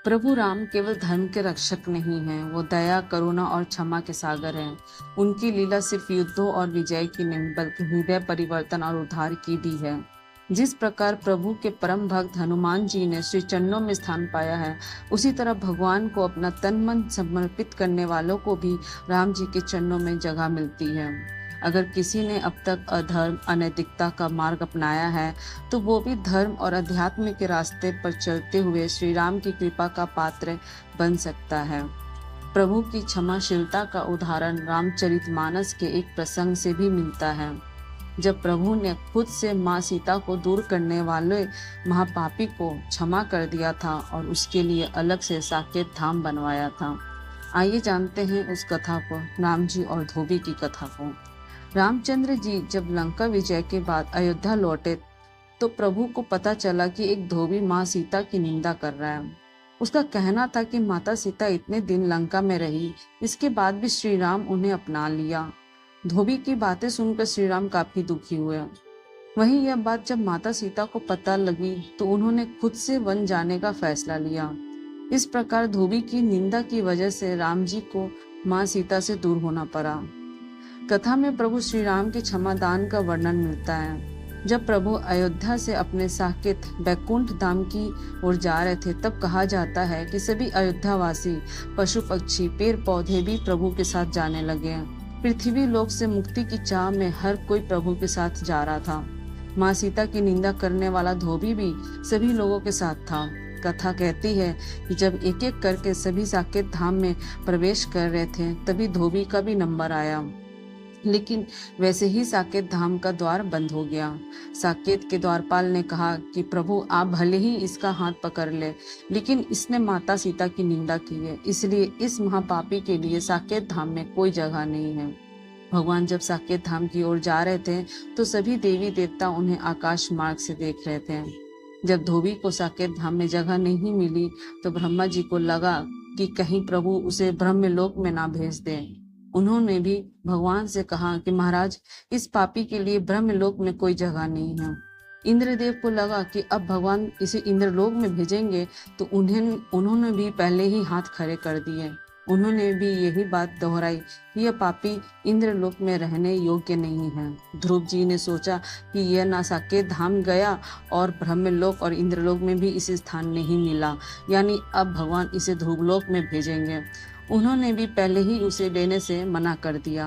प्रभु राम केवल धर्म के रक्षक नहीं हैं, वो दया, करुणा और क्षमा के सागर हैं। उनकी लीला सिर्फ युद्धों और विजय की नहीं, बल्कि हृदय परिवर्तन और उद्धार की भी है। जिस प्रकार प्रभु के परम भक्त हनुमान जी ने श्री चरणों में स्थान पाया है, उसी तरह भगवान को अपना तन मन समर्पित करने वालों को भी राम जी के चरणों में जगह मिलती है। अगर किसी ने अब तक अधर्म, अनैतिकता का मार्ग अपनाया है, तो वो भी धर्म और अध्यात्म के रास्ते पर चलते हुए श्री राम की कृपा का पात्र बन सकता है। प्रभु की क्षमाशीलता का उदाहरण रामचरितमानस के एक प्रसंग से भी मिलता है, जब प्रभु ने खुद से माँ सीता को दूर करने वाले महापापी को क्षमा कर दिया था और उसके लिए अलग से साकेत धाम बनवाया था। आइए जानते हैं उस कथा को, राम जी और धोबी की कथा को। रामचंद्र जी जब लंका विजय के बाद अयोध्या लौटे, तो प्रभु को पता चला कि एक धोबी माँ सीता की निंदा कर रहा है। उसका कहना था कि माता सीता इतने दिन लंका में रही, इसके बाद भी श्री राम उन्हें अपना लिया। धोबी की बातें सुनकर श्री राम काफी दुखी हुए। वहीं यह बात जब माता सीता को पता लगी, तो उन्होंने खुद से वन जाने का फैसला लिया। इस प्रकार धोबी की निंदा की वजह से राम जी को माँ सीता से दूर होना पड़ा। कथा में प्रभु श्री राम के क्षमादान का वर्णन मिलता है। जब प्रभु अयोध्या से अपने साकेत बैकुंठ धाम की ओर जा रहे थे, तब कहा जाता है कि सभी अयोध्यावासी, पशु पक्षी, पेड़ पौधे भी प्रभु के साथ जाने लगे। पृथ्वी लोक से मुक्ति की चाह में हर कोई प्रभु के साथ जा रहा था। माँ सीता की निंदा करने वाला धोबी भी सभी लोगों के साथ था। कथा कहती है कि जब एक एक करके सभी साकेत धाम में प्रवेश कर रहे थे, तभी धोबी का भी नंबर आया। लेकिन वैसे ही साकेत धाम का द्वार बंद हो गया। साकेत के द्वारपाल ने कहा कि प्रभु, आप भले ही इसका हाथ पकड़ ले, लेकिन इसने माता सीता की निंदा की है, इसलिए इस महापापी के लिए साकेत धाम में कोई जगह नहीं है। भगवान जब साकेत धाम की ओर जा रहे थे, तो सभी देवी देवता उन्हें आकाश मार्ग से देख रहे थे। जब धोबी को साकेत धाम में जगह नहीं मिली, तो ब्रह्मा जी को लगा कि कहीं प्रभु उसे ब्रह्मलोक में ना भेज दें। उन्होंने भी भगवान से कहा कि महाराज, इस पापी के लिए ब्रह्मलोक में कोई जगह नहीं है। इंद्रदेव को लगा कि अब भगवान इसे इंद्रलोक में भेजेंगे, तो उन्होंने भी पहले ही हाथ खड़े कर दिए। उन्होंने भी यही बात दोहराई कि यह पापी इंद्रलोक में रहने योग्य नहीं है। ध्रुव जी ने सोचा कि यह ना साकेत धाम गया और ब्रह्मलोक और इंद्रलोक में भी इसे स्थान नहीं मिला, यानी अब भगवान इसे ध्रुवलोक में भेजेंगे। उन्होंने भी पहले ही उसे लेने से मना कर दिया।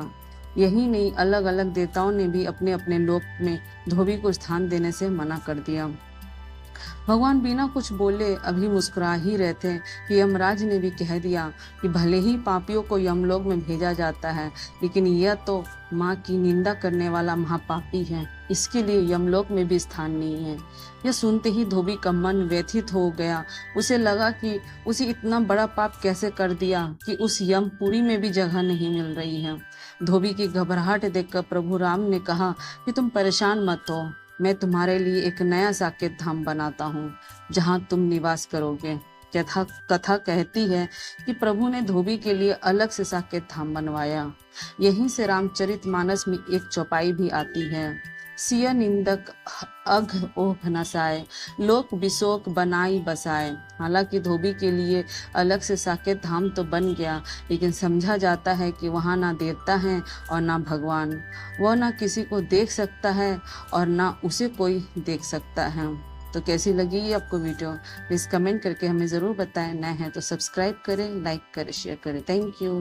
यही नहीं, अलग अलग देवताओं ने भी अपने अपने लोक में धोबी को स्थान देने से मना कर दिया। भगवान बिना कुछ बोले अभी मुस्कुरा ही रहे थे कि यमराज ने भी कह दिया कि भले ही पापियों को यमलोक में भेजा जाता है, लेकिन यह तो माँ की निंदा करने वाला महापापी है, इसके लिए यमलोक में भी स्थान नहीं है। यह सुनते ही धोबी का मन व्यथित हो गया। उसे लगा कि उसे इतना बड़ा पाप कैसे कर दिया कि उस यमपुरी में भी जगह नहीं मिल रही है। धोबी की घबराहट देखकर प्रभु राम ने कहा कि तुम परेशान मत हो, मैं तुम्हारे लिए एक नया साकेत धाम बनाता हूँ, जहाँ तुम निवास करोगे। कथा कहती है कि प्रभु ने धोबी के लिए अलग से साकेत धाम बनवाया। यहीं से रामचरितमानस में एक चौपाई भी आती है, सिय निंदक अघ ओघ नसाए, लोक विशोक बनाई बसाए। हालांकि धोबी के लिए अलग से साकेत धाम तो बन गया, लेकिन समझा जाता है कि वहाँ ना देवता है और ना भगवान। वह ना किसी को देख सकता है और ना उसे कोई देख सकता है। तो कैसी लगी ये आपको वीडियो, प्लीज़ कमेंट करके हमें ज़रूर बताएं। नए हैं तो सब्सक्राइब करें, लाइक करें, शेयर करें। Thank you.